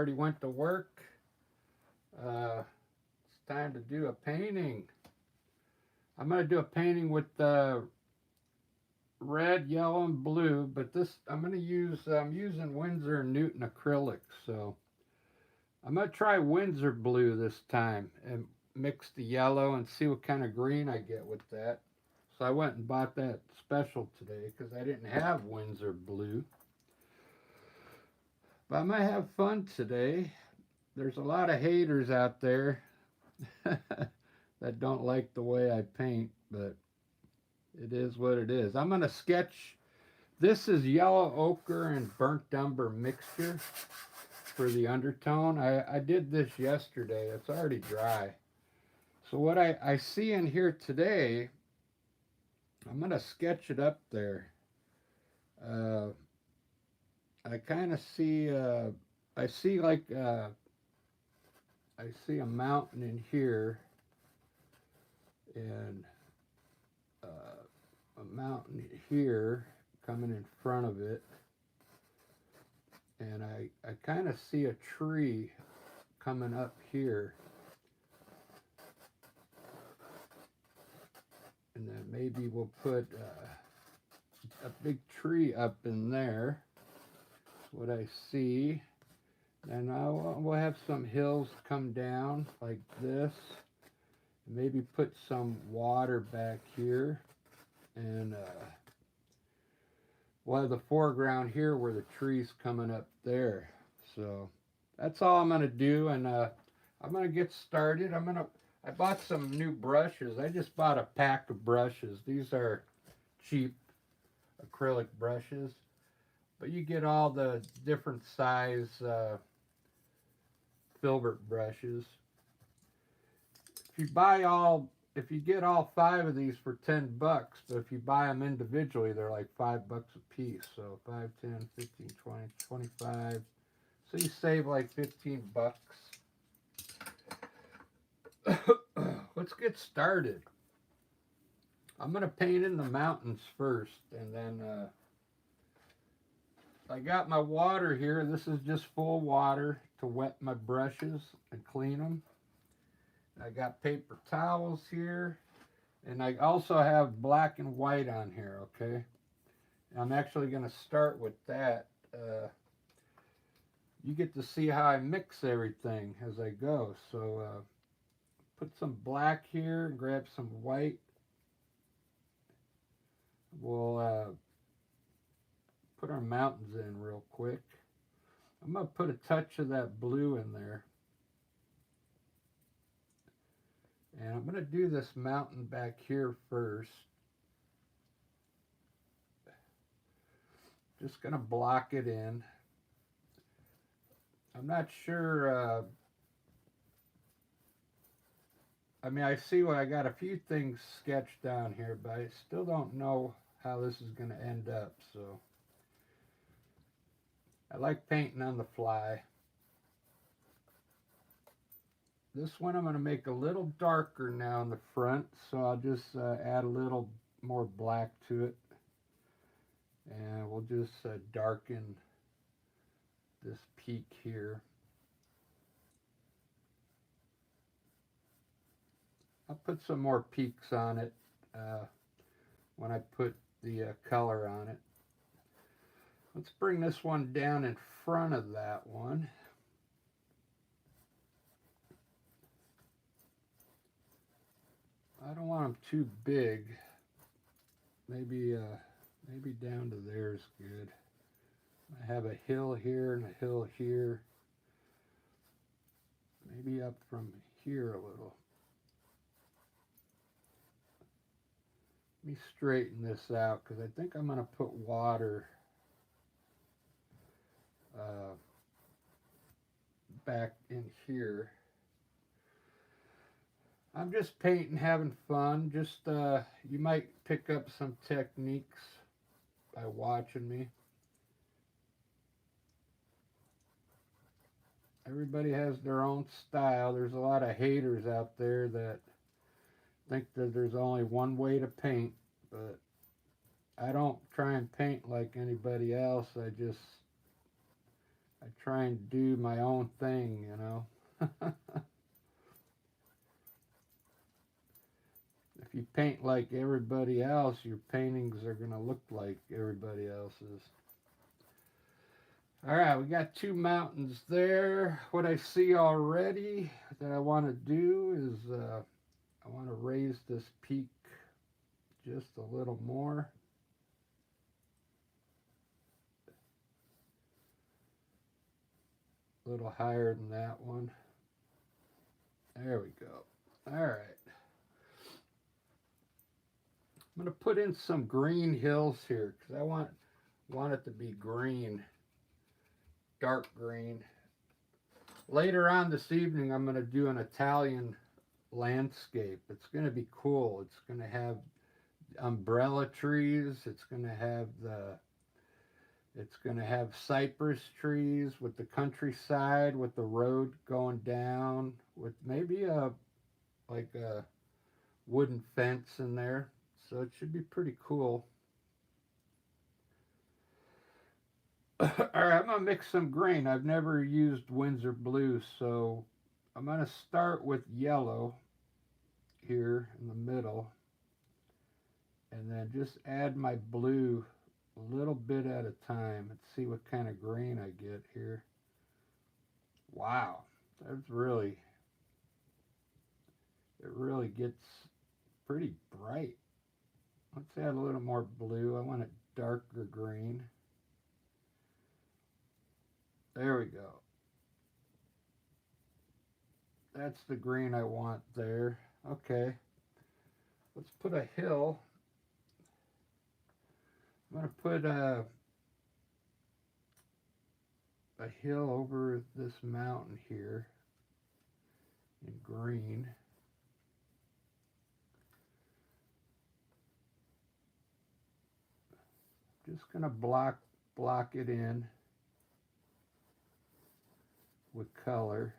already went to work. It's time to do a painting. I'm going to do a painting with red, yellow, and blue, but this I'm using Winsor & Newton acrylic, so I'm going to try Winsor blue this time and mix the yellow and see what kind of green I get with that. So I went and bought that special today because I didn't have Winsor blue. But I might have fun today. There's a lot of haters out there that don't like the way I paint, but it is what it is. I'm going to sketch. This is yellow ochre and burnt umber mixture for the undertone. I did this yesterday. It's already dry. So what I see in here today, I'm going to sketch it up there. Uh, I kind of see, I see like, I see a mountain in here and a mountain here coming in front of it. And I kind of see a tree coming up here. And then maybe we'll put a big tree up in there. That's what I see. And we'll have some hills come down like this. Maybe put some water back here. And we'll have the foreground here where the tree's coming up there. So that's all I'm going to do. And I'm going to get started. I bought some new brushes. I just bought a pack of brushes. These are cheap acrylic brushes. But you get all the different size filbert brushes. If you get all 5 of these for $10, but if you buy them individually, they're like $5 a piece. So 5, 10, 15, 20, 25. So you save like $15. Let's get started. I'm gonna paint in the mountains first, and then I got my water here. This is just full water to wet my brushes and clean them. I got paper towels here, and I also have black and white on here, okay? I'm actually going to start with that. You get to see how I mix everything as I go. So put some black here and grab some white. We'll put our mountains in real quick. I'm going to put a touch of that blue in there. And I'm going to do this mountain back here first. Just going to block it in. I'm not sure. I see I got a few things sketched down here, but I still don't know how this is going to end up. So I like painting on the fly. This one I'm going to make a little darker now in the front, so I'll just add a little more black to it. And we'll just darken this peak here. I'll put some more peaks on it when I put the color on it. Let's bring this one down in front of that one. I don't want them too big. Maybe down to there is good. I have a hill here and a hill here. Maybe up from here a little. Let me straighten this out because I think I'm going to put water back in here. I'm just painting, having fun. Just you might pick up some techniques by watching me. Everybody has their own style. There's a lot of haters out there that think that there's only one way to paint, but I don't try and paint like anybody else. I just I try and do my own thing, you know. If you paint like everybody else, your paintings are going to look like everybody else's. All right, we got two mountains there. What I see already that I want to do is I want to raise this peak just a little more. A little higher than that one. There we go. All right. I'm going to put in some green hills here because I want it to be green, dark green. Later on this evening, I'm going to do an Italian landscape. It's going to be cool. It's going to have umbrella trees. It's going to have cypress trees with the countryside, with the road going down, with maybe a wooden fence in there. So it should be pretty cool. All right, I'm gonna mix some green. I've never used Windsor blue, so I'm gonna start with yellow here in the middle, and then just add my blue a little bit at a time and see what kind of green I get here. Wow, it really gets pretty bright. Let's add a little more blue. I want it darker green. There we go. That's the green I want there. Okay. Let's put a hill. I'm going to put a hill over this mountain here in green. Just going to block it in with color.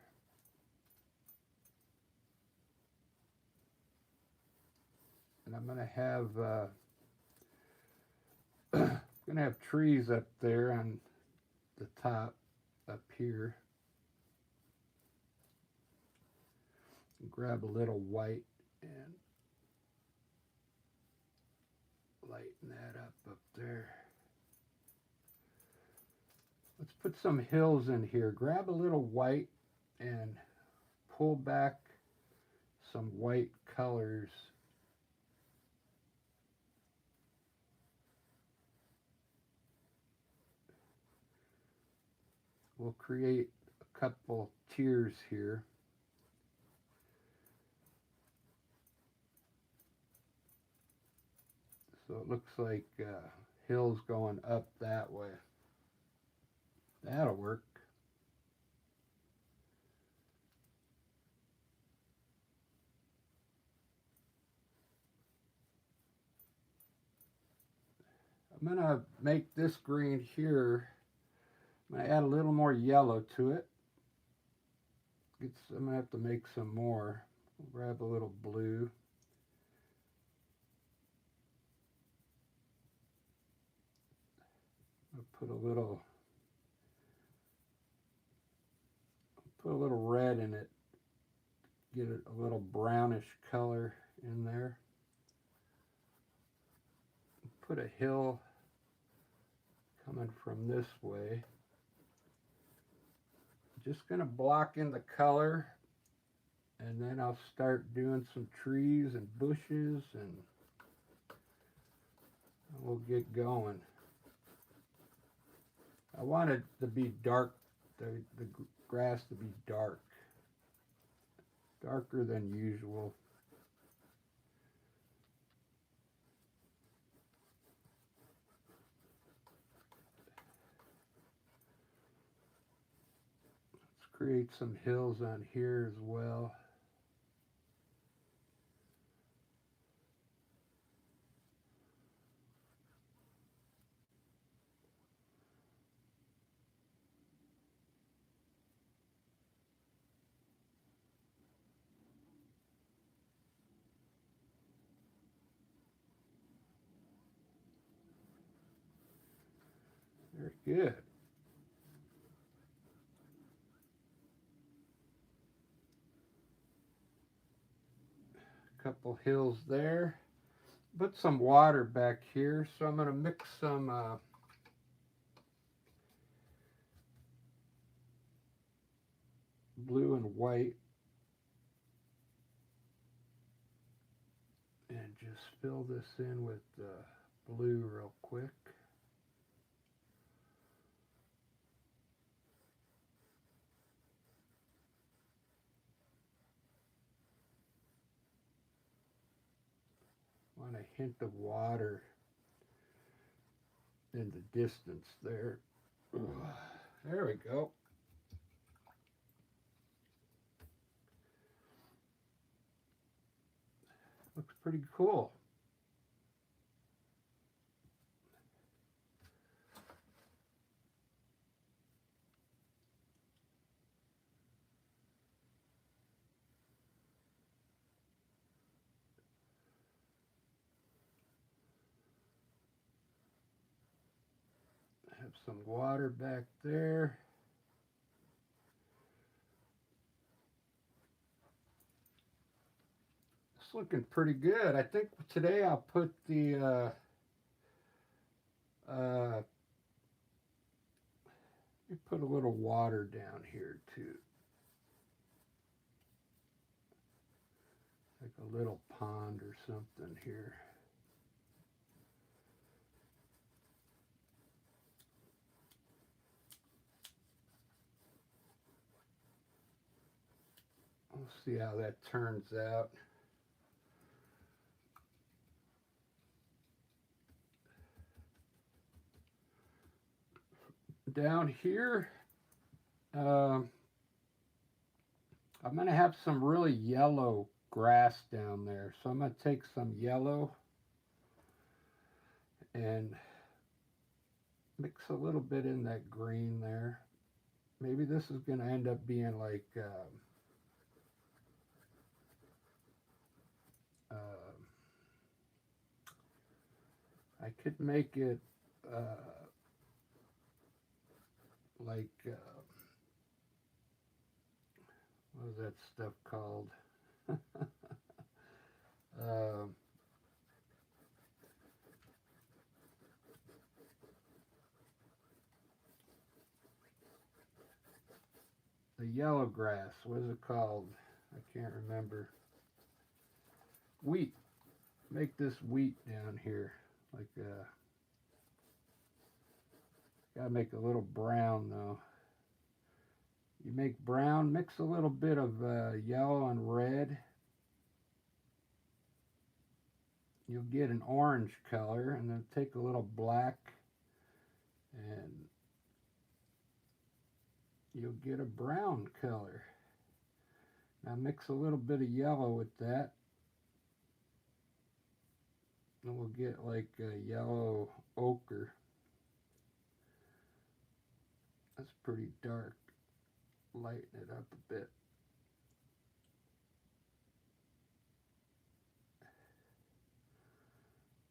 And I'm going to have trees up there on the top up here. Grab a little white and lighten that up there. Let's put some hills in here. Grab a little white and pull back some white colors. We'll create a couple tiers here. So it looks like hills going up that way. That'll work. I'm going to make this green here. I'm going to add a little more yellow to it. I'm going to have to make some more. Grab a little blue. I'll put a little red in it. Get it a little brownish color in there. Put a hill coming from this way. Just going to block in the color, and then I'll start doing some trees and bushes, and we'll get going. I want it to be dark, the grass to be dark, darker than usual. Create some hills on here as well. Very good. couple hills there. Put some water back here, so I'm going to mix some blue and white and just fill this in with blue real quick. Want a hint of water in the distance there. There we go. Looks pretty cool. Have some water back there. It's looking pretty good. I think today I'll put the you put a little water down here too. Like a little pond or something here. We'll see how that turns out. Down here, I'm going to have some really yellow grass down there. So I'm going to take some yellow and mix a little bit in that green there. Maybe this is going to end up being like I could make it like what was that stuff called? The yellow grass. What is it called? I can't remember. Wheat. Make this wheat down here. Like gotta make a little brown though. You make brown, mix a little bit of yellow and red. You'll get an orange color, and then take a little black and you'll get a brown color. Now mix a little bit of yellow with that, and we'll get like a yellow ochre. That's pretty dark. Lighten it up a bit.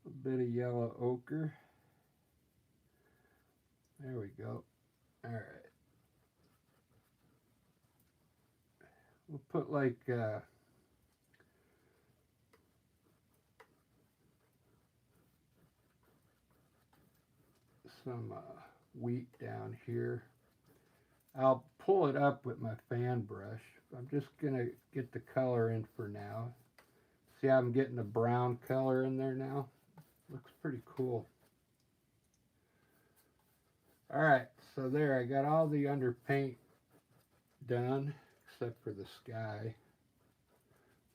A bit of yellow ochre. There we go. All right. We'll put like some wheat down here. I'll pull it up with my fan brush. I'm just gonna get the color in for now. See how I'm getting the brown color in there now? Looks pretty cool. All right, so there, I got all the underpaint done except for the sky.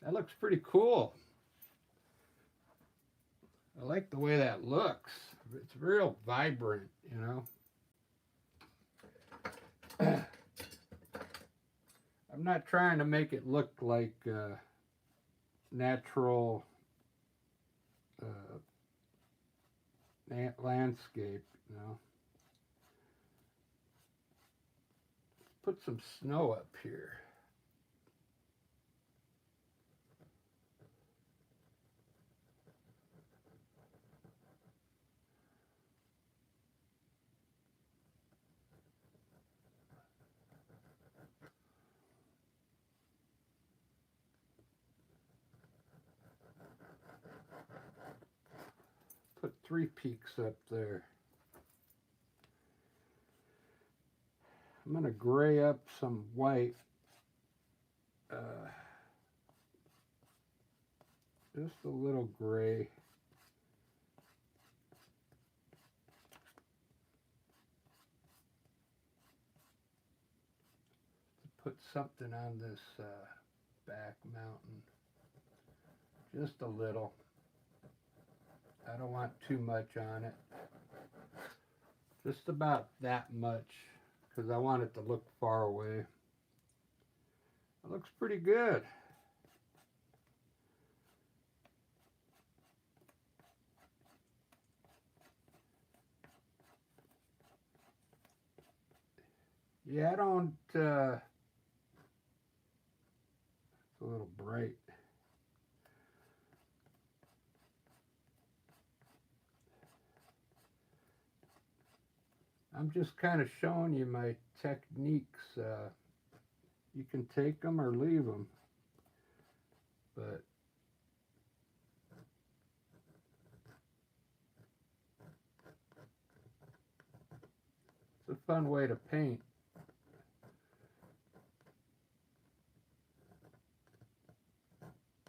That looks pretty cool. I like the way that looks. It's real vibrant, you know. I'm not trying to make it look like natural landscape, you know. Put some snow up here. three peaks up there. I'm going to gray up some white. Just a little gray. To put something on this back mountain. Just a little. I don't want too much on it. Just about that much, because I want it to look far away. It looks pretty good. Yeah, I don't, it's a little bright. I'm just kind of showing you my techniques. You can take them or leave them, but it's a fun way to paint.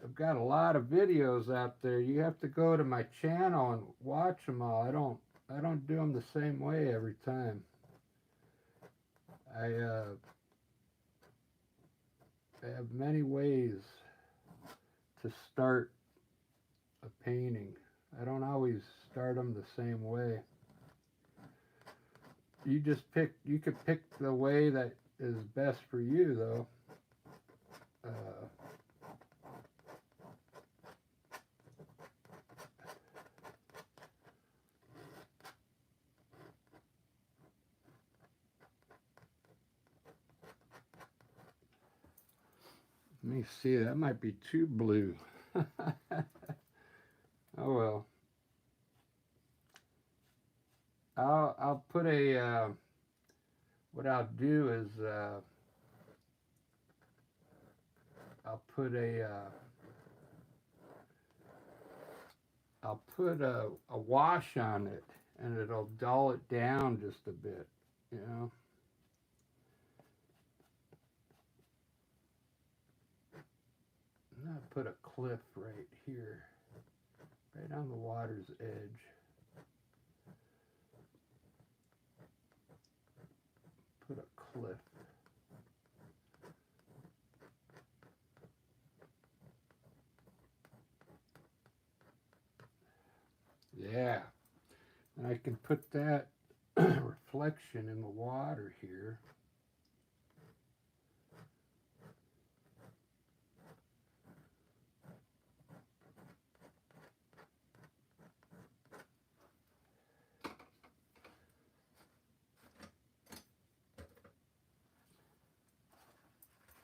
I've got a lot of videos out there. You have to go to my channel and watch them all. I don't do them the same way every time. I have many ways to start a painting. I don't always start them the same way. You could pick the way that is best for you, though. Let me see, that might be too blue. Oh well. I'll put a, what I'll do is, I'll put a wash on it, and it'll dull it down just a bit, you know. And I'll put a cliff right here, right on the water's edge. Put a cliff. Yeah, and I can put that reflection in the water here.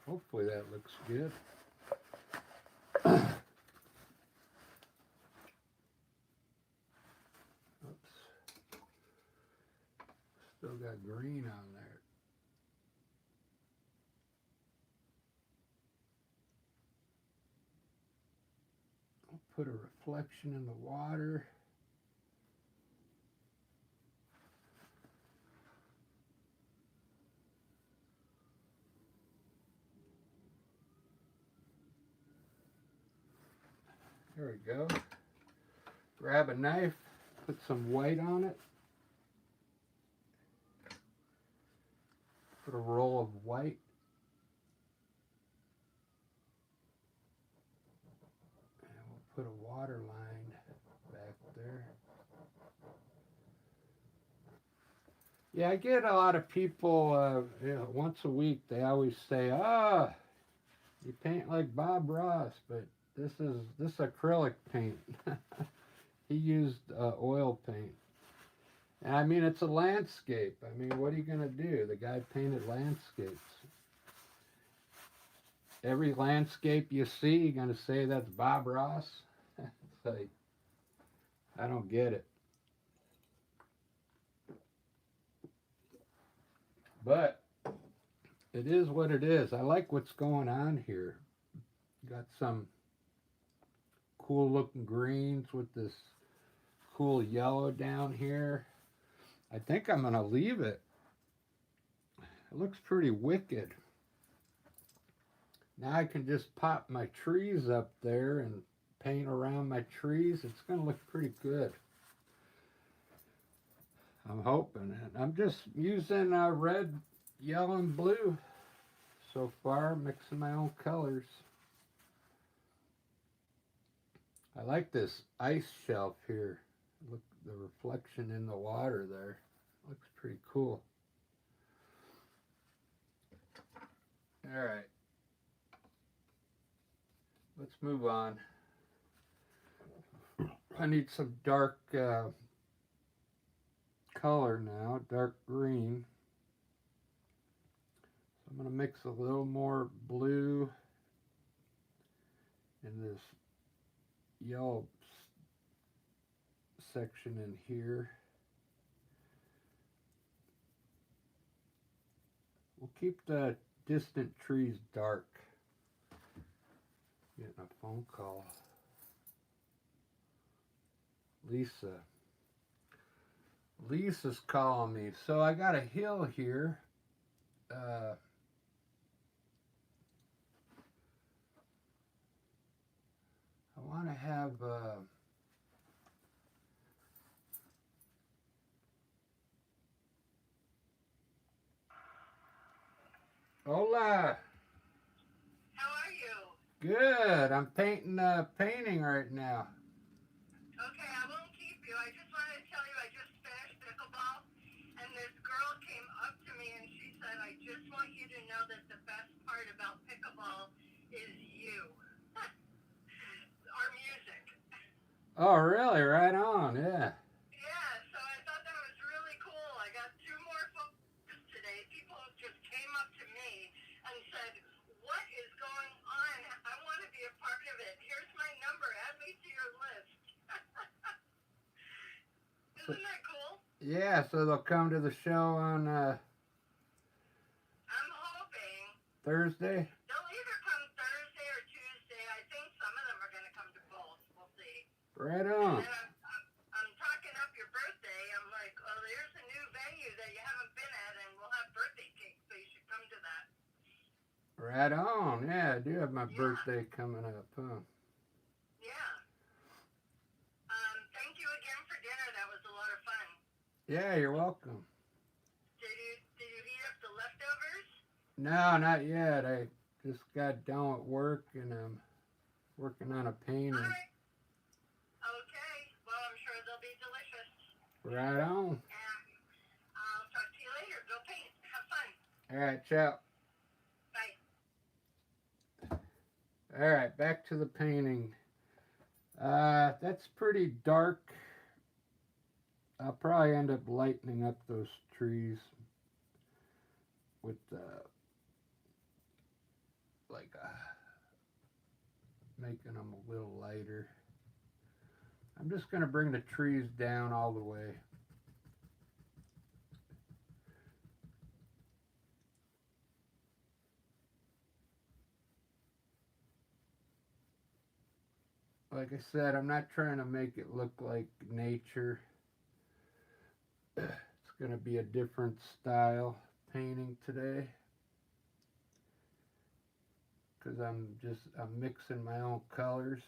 Hopefully that looks good. Oops. Still got green on there. I'll put a reflection in the water. There we go. Grab a knife, put some white on it. Put a roll of white. And we'll put a water line back there. Yeah, I get a lot of people, once a week, they always say, you paint like Bob Ross, but this acrylic paint. He used oil paint. And I mean, it's a landscape. I mean, what are you going to do? The guy painted landscapes. Every landscape you see, you're going to say that's Bob Ross? It's like, I don't get it. But it is what it is. I like what's going on here. Got some cool looking greens with this cool yellow down here. I think I'm going to leave it. It looks pretty wicked. Now I can just pop my trees up there and paint around my trees. It's going to look pretty good. I'm hoping. I'm just using red, yellow, and blue so far, mixing my own colors. I like this ice shelf here. Look, the reflection in the water there. Looks pretty cool. All right. Let's move on. I need some dark color now, dark green. So I'm going to mix a little more blue in this yellow section in here. We'll keep the distant trees dark. Getting a phone call. Lisa's calling me. So I got a hill here. I want to have Hola. How are you? Good. I'm painting a painting right now. Okay, I won't keep you. I just wanted to tell you I just finished pickleball, and this girl came up to me and she said, I just want you to know that the best part about pickleball is you. Our music. Oh, really? Right on. Yeah. Yeah, so I thought that was really cool. I got 2 more folks today. People just came up to me and said, what is going on? I want to be a part of it. Here's my number. Add me to your list. Isn't that cool? Yeah, so they'll come to the show on I'm hoping Thursday. they'll either come Thursday or Tuesday. I think some of them are going to come to both. We'll see. Right And on. then I'm talking up your birthday. I'm like, oh, there's a new venue that you haven't been at, and we'll have birthday cake, so you should come to that. Right on. Yeah, I do have my birthday coming up, huh? Yeah. Thank you again for dinner. That was a lot of fun. Yeah, you're welcome. Did you heat up the leftovers? No, not yet. I just got done with work and I'm working on a painting. All right. Okay. Well, I'm sure they'll be delicious. Right on. And I'll talk to you later. Go paint. Have fun. All right, ciao. Bye. All right, back to the painting. That's pretty dark. I'll probably end up lightening up those trees with making them a little lighter. I'm just going to bring the trees down all the way. Like I said, I'm not trying to make it look like nature. It's going to be a different style painting today. Because I'm mixing my own colors.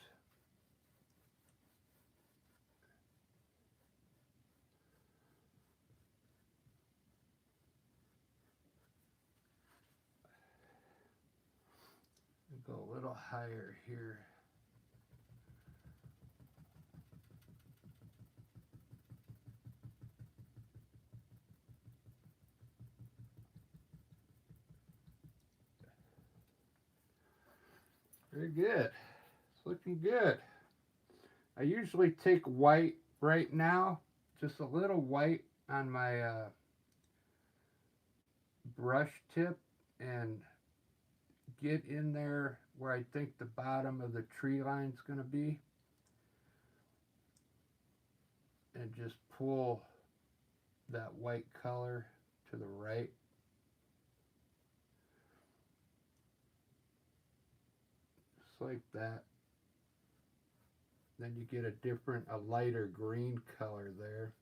Go a little higher here. Very good. It's looking good. I usually take white right now, just a little white on my brush tip and get in there where I think the bottom of the tree line is going to be and just pull that white color to the right. Just like that. Then you get a lighter green color there.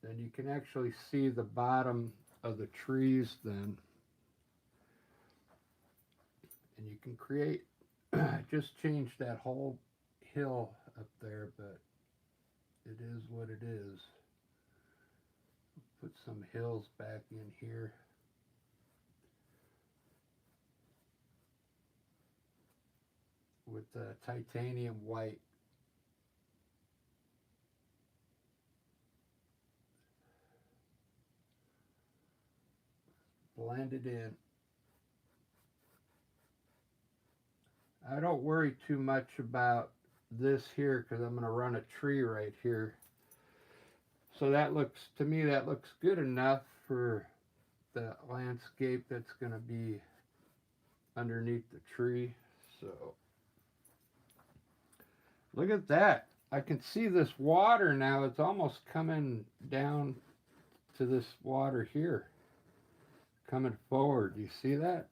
Then you can actually see the bottom of the trees then. And you can create, just change that whole hill up there, but it is what it is. Put some hills back in here. With titanium white. Blend it in. I don't worry too much about this here because I'm going to run a tree right here. So that looks, to me, that looks good enough for the landscape that's going to be underneath the tree. So look at that. I can see this water now. It's almost coming down to this water here. Coming forward. Do you see that?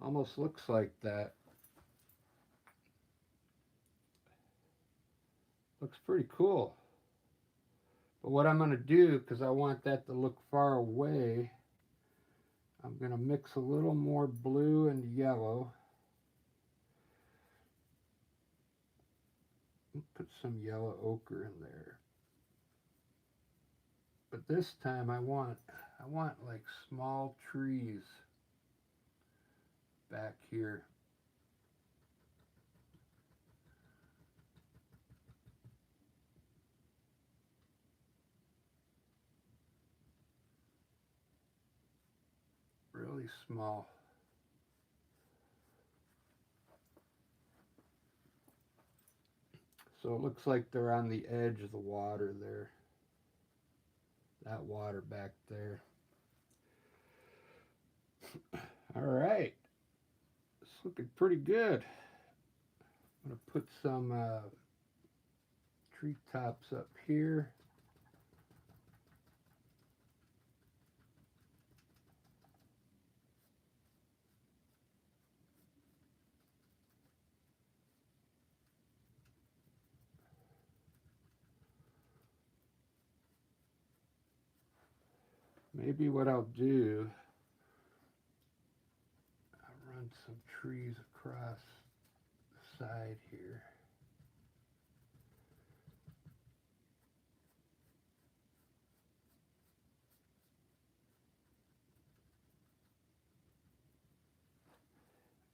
Almost looks like that. Looks pretty cool. But what I'm going to do, because I want that to look far away, I'm going to mix a little more blue and yellow. Put some yellow ochre in there. But this time I want like small trees back here. Really small. So it looks like they're on the edge of the water there. That water back there. All right. It's looking pretty good. I'm going to put some treetops up here. Maybe what I'll do, I'll run some trees across the side here.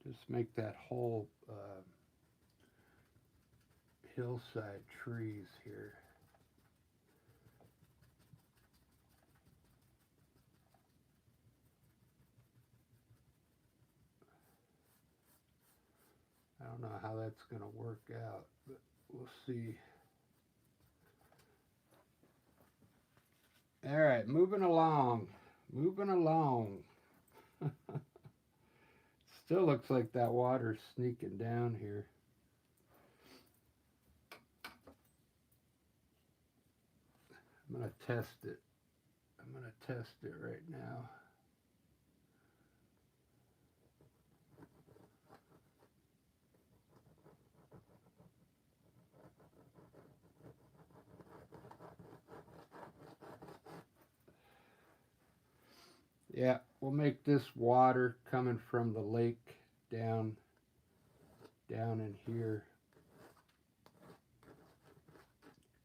Just make that whole hillside trees here. I don't know how that's going to work out, but we'll see. All right, moving along. Moving along. Still looks like that water's sneaking down here. I'm going to test it. I'm going to test it right now. Yeah, we'll make this water coming from the lake down in here,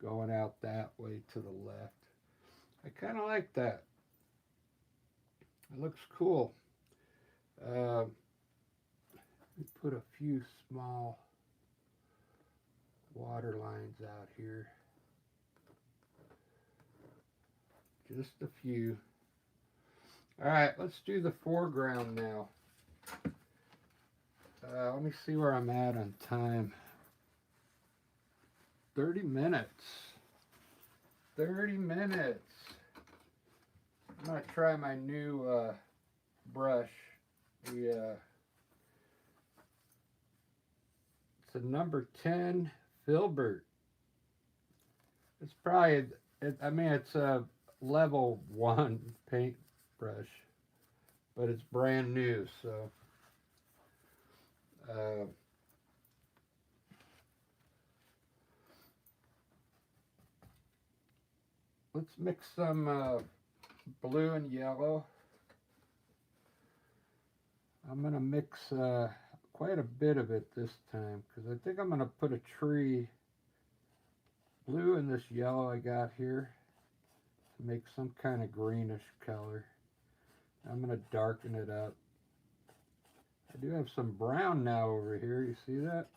going out that way to the left. I kind of like that. It looks cool. We put a few small water lines out here. Just a few. All right, let's do the foreground now. Let me see where I'm at on time. 30 minutes. 30 minutes. I'm going to try my new brush. It's a number 10 Filbert. It's probably, it's a level 1 paint brush, but it's brand new, so let's mix some blue and yellow. I'm going to mix quite a bit of it this time because I think I'm going to put a tree blue in this yellow I got here to make some kind of greenish color. I'm going to darken it up. I do have some brown now over here. You see that?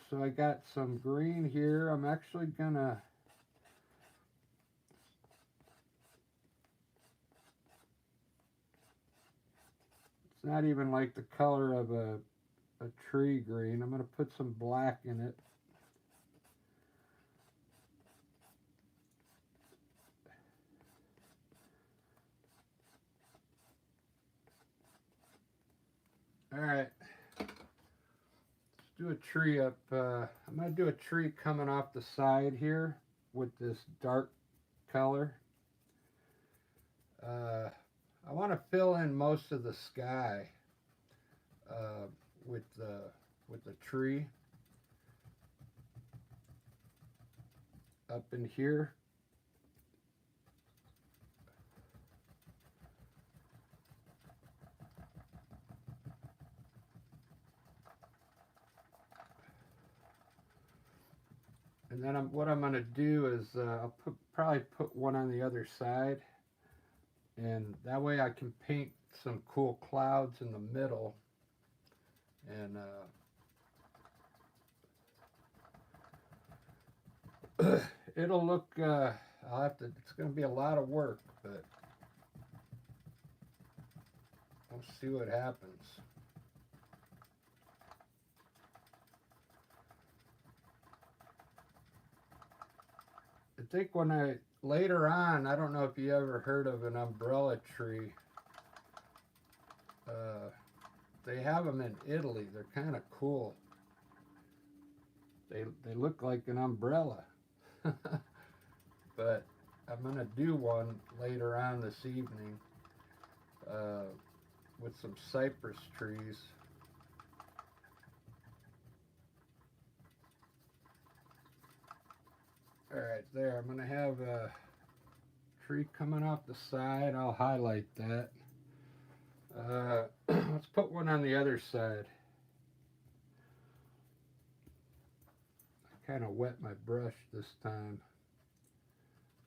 So I got some green here. I'm actually gonna it's not even like the color of a tree green. I'm gonna put some black in it. Alright. Let's do a tree up. I'm gonna do a tree coming off the side here with this dark color. I want to fill in most of the sky with the tree up in here. And then what I'm going to do is I'll probably put one on the other side, and that way I can paint some cool clouds in the middle, and it'll look. I'll have to. It's going to be a lot of work, but we'll see what happens. I think later on, I don't know if you ever heard of an umbrella tree. They have them in Italy. They're kind of cool. They look like an umbrella. But I'm going to do one later on this evening with some cypress trees. Alright, there. I'm going to have a tree coming off the side. I'll highlight that. Let's put one on the other side. I kind of wet my brush this time.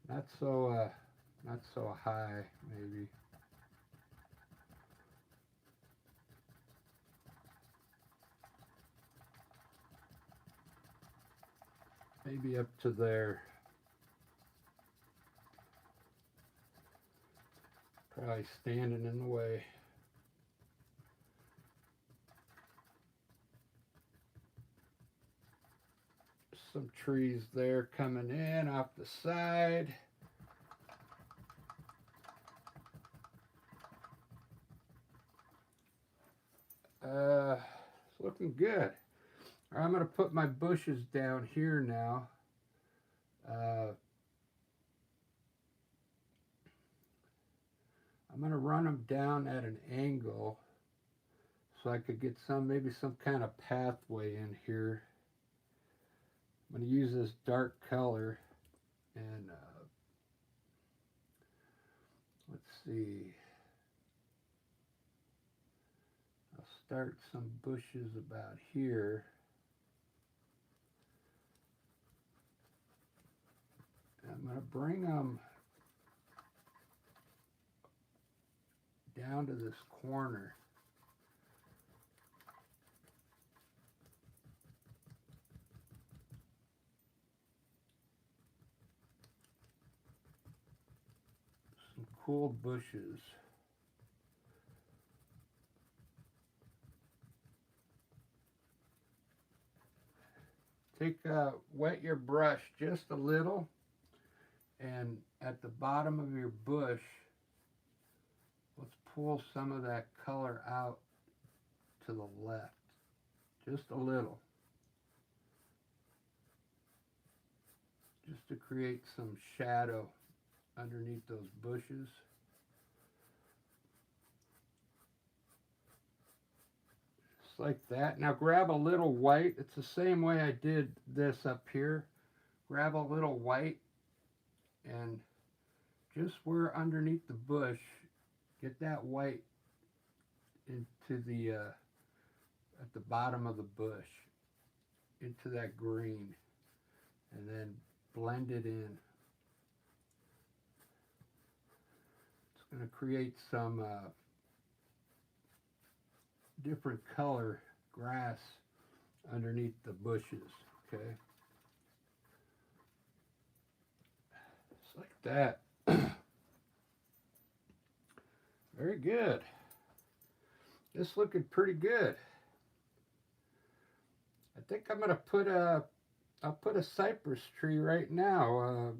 Not so high, maybe. Maybe up to there. Probably standing in the way. Some trees there coming in off the side. It's looking good. I'm going to put my bushes down here now. I'm going to run them down at an angle so I could get maybe some kind of pathway in here. I'm going to use this dark color, and let's see. I'll start some bushes about here. And I'm going to bring them down to this corner. Some cool bushes. Wet your brush just a little, and at the bottom of your bush, let's pull some of that color out to the left, just a little, just to create some shadow underneath those bushes. just like that. Now grab a little white. It's the same way I did this up here. Grab a little white and just where underneath the bush, get that white into the at the bottom of the bush, into that green, and then blend it in. It's going to create some different color grass underneath the bushes, okay? Just like that. Very good. This looking pretty good. I think I'm gonna I'll put a cypress tree right now.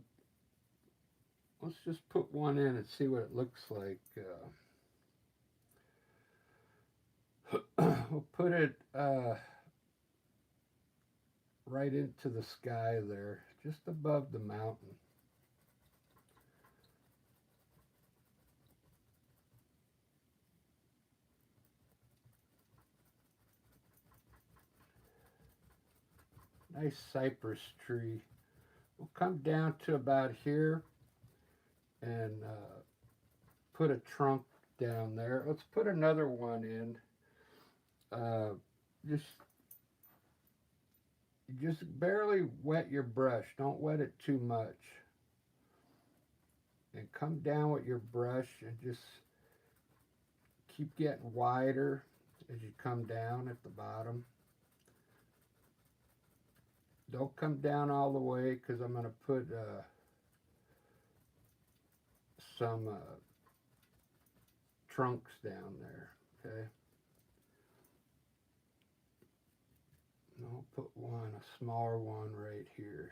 Let's just put one in and see what it looks like. We'll put it right into the sky there, just above the mountain. Nice cypress tree. We'll come down to about here and put a trunk down there. Let's put another one in. Just barely wet your brush. Don't wet it too much. And come down with your brush and just keep getting wider as you come down at the bottom. Don't come down all the way because I'm going to put some trunks down there, okay? And I'll put one, a smaller one right here.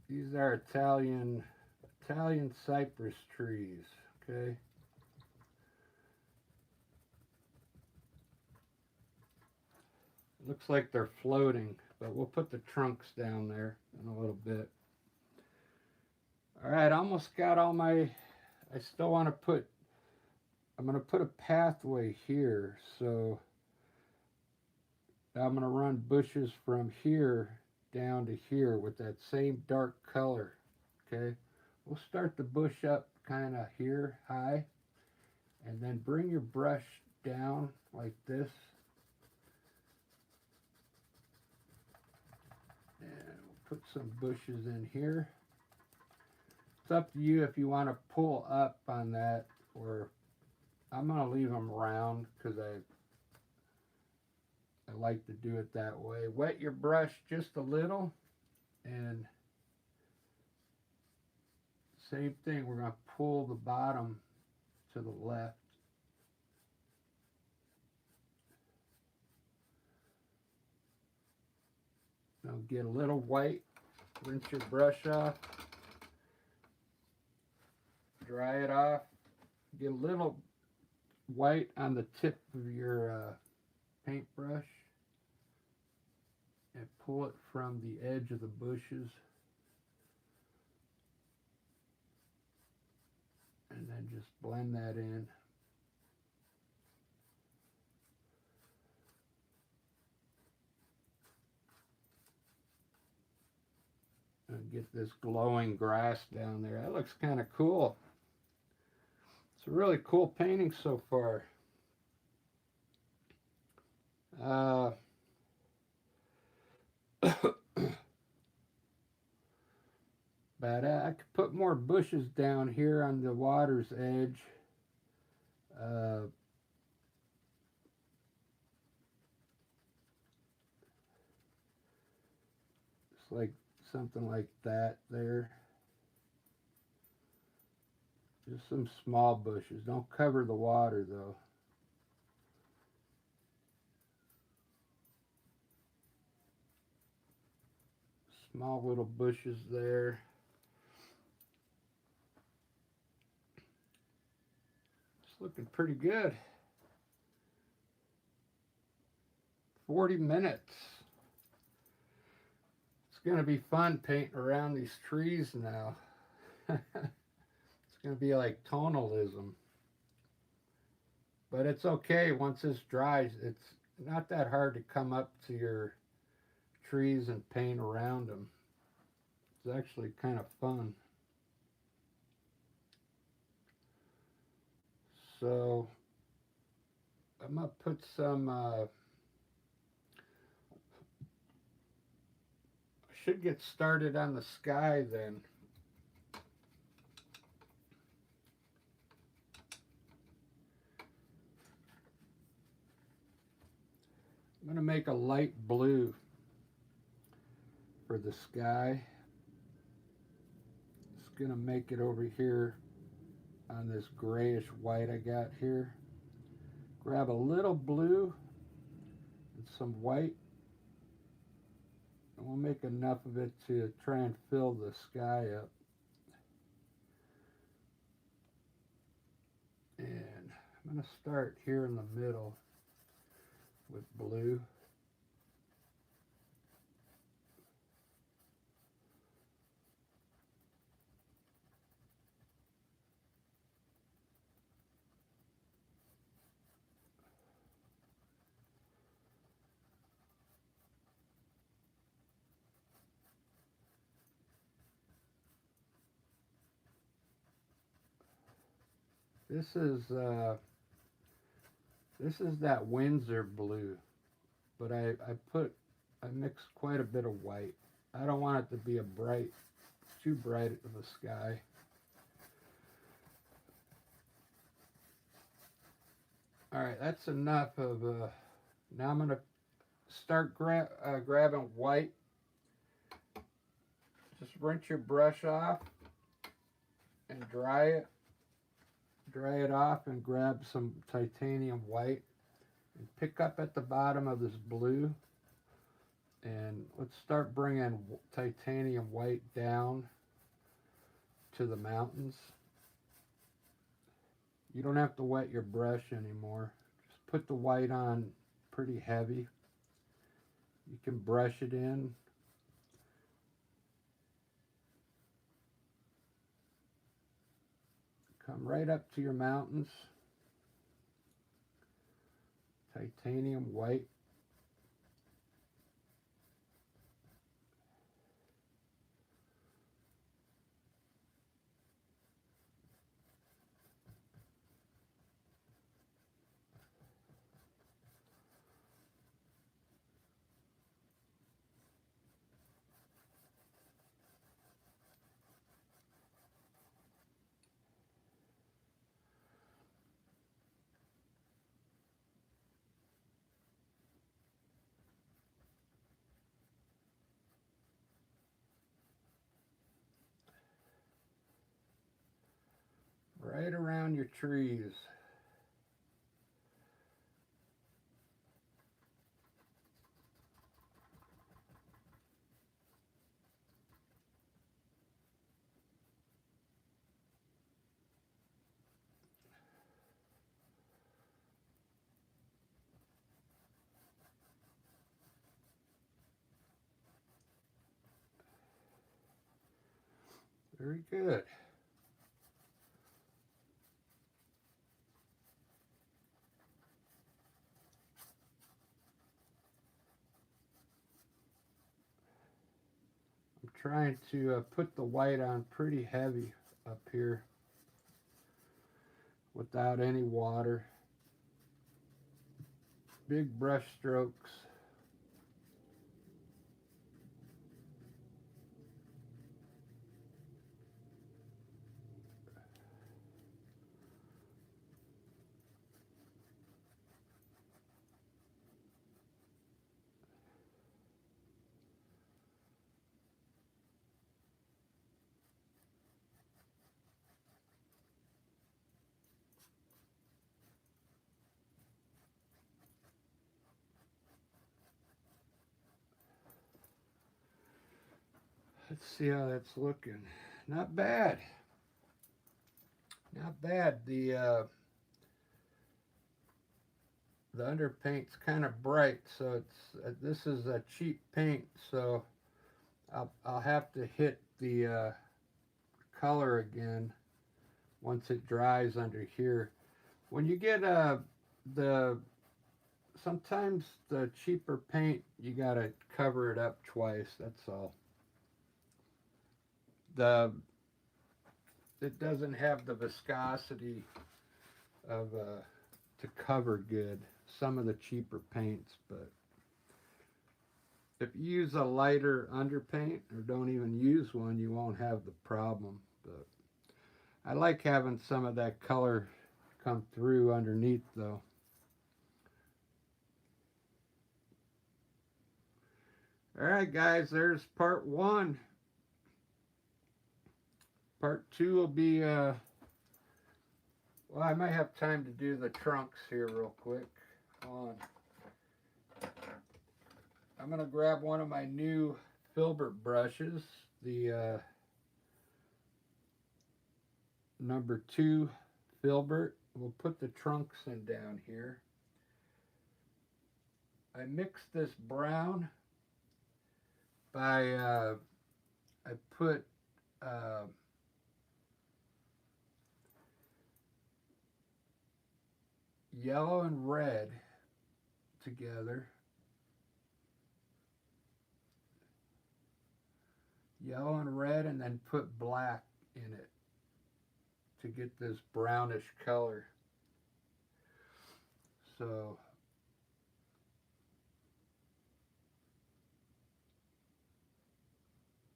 These are Italian cypress trees, okay? Looks like they're floating, but we'll put the trunks down there in a little bit. All right, almost got all my, I still want to put, I'm going to put a pathway here, so I'm going to run bushes from here down to here with that same dark color, okay? We'll start the bush up kind of here high, and then bring your brush down like this, and we'll put some bushes in here. It's up to you if you want to pull up on that, or I'm going to leave them round because I like to do it that way. Wet your brush just a little, and same thing, we're going to pull the bottom to the left. Now get a little white, rinse your brush off, dry it off, get a little white on the tip of your paintbrush, and pull it from the edge of the bushes, and then just blend that in. And get this glowing grass down there. That looks kind of cool. It's a really cool painting so far. But I could put more bushes down here on the water's edge. It's like something like that there. Just some small bushes. Don't cover the water though. Small little bushes there. It's looking pretty good. 40 minutes. going to be fun painting around these trees now. It's going to be like tonalism. But it's okay once this dries. It's not that hard to come up to your trees and paint around them. It's actually kind of fun. So I'm going to put some, I should get started on the sky then. I'm going to make a light blue for the sky. Just going to make it over here on this grayish white I got here. Grab a little blue and some white, and we'll make enough of it to try and fill the sky up. And I'm going to start here in the middle with blue. This is that Windsor blue, but I mixed quite a bit of white. I don't want it to be too bright of a sky. All right, that's enough of. Now I'm gonna start grabbing white. Just rinse your brush off and dry it. Dry it off and grab some titanium white and pick up at the bottom of this blue, and let's start bringing titanium white down to the mountains. You don't have to wet your brush anymore. Just put the white on pretty heavy. You can brush it in. Come right up to your mountains. Titanium white. Right around your trees. Very good. I'm trying to put the white on pretty heavy up here without any water. Big brush strokes. Let's see how that's looking. Not bad. Not bad. The underpaint's kind of bright, so it's this is a cheap paint, so I'll have to hit the color again once it dries under here. When you get the sometimes the cheaper paint, you gotta cover it up twice. That's all. The it doesn't have the viscosity of to cover good. Some of the cheaper paints, but if you use a lighter underpaint or don't even use one, you won't have the problem. But I like having some of that color come through underneath though. All right, guys, there's part one. Part two will be, well, I might have time to do the trunks here real quick. Hold on. I'm going to grab one of my new filbert brushes, the number 2 filbert. We'll put the trunks in down here. I mixed this brown by, I put yellow and red together. Yellow and red, and then put black in it to get this brownish color. So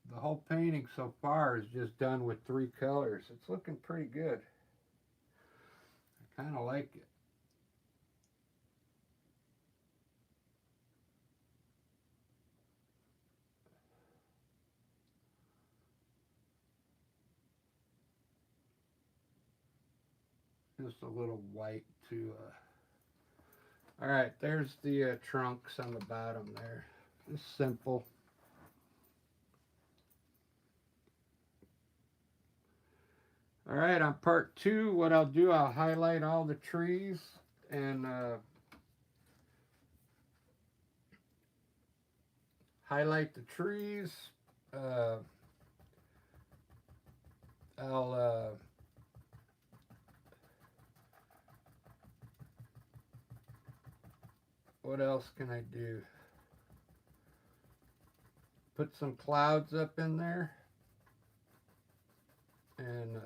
the whole painting so far is just done with 3 colors. It's looking pretty good. I kind of like it. Just a little white to all right, there's the trunks on the bottom there. Just simple. All right, on part 2, what I'll do, I'll highlight all the trees and highlight the trees. I'll what else can I do? Put some clouds up in there. And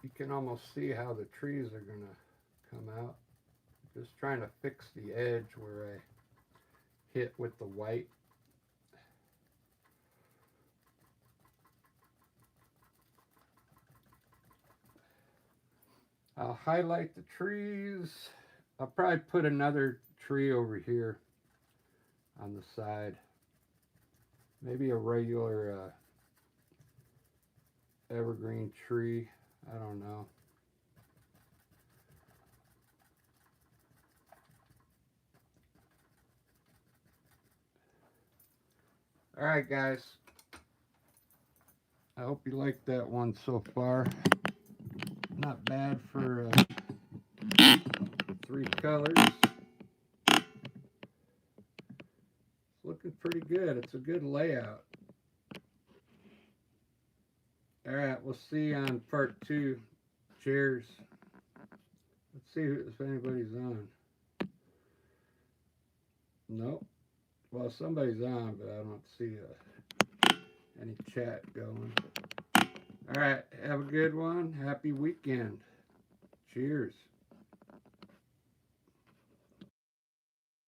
you can almost see how the trees are going to come out. Just trying to fix the edge where I hit with the white. I'll highlight the trees. I'll probably put another tree over here on the side. Maybe a regular evergreen tree. I don't know. All right, guys. I hope you like that one so far. Not bad for 3 colors. It's looking pretty good. It's a good layout. All right, we'll see you on part 2. Cheers. Let's see if anybody's on. Nope. Well, somebody's on, but I don't see any chat going. All right, have a good one. Happy weekend. Cheers.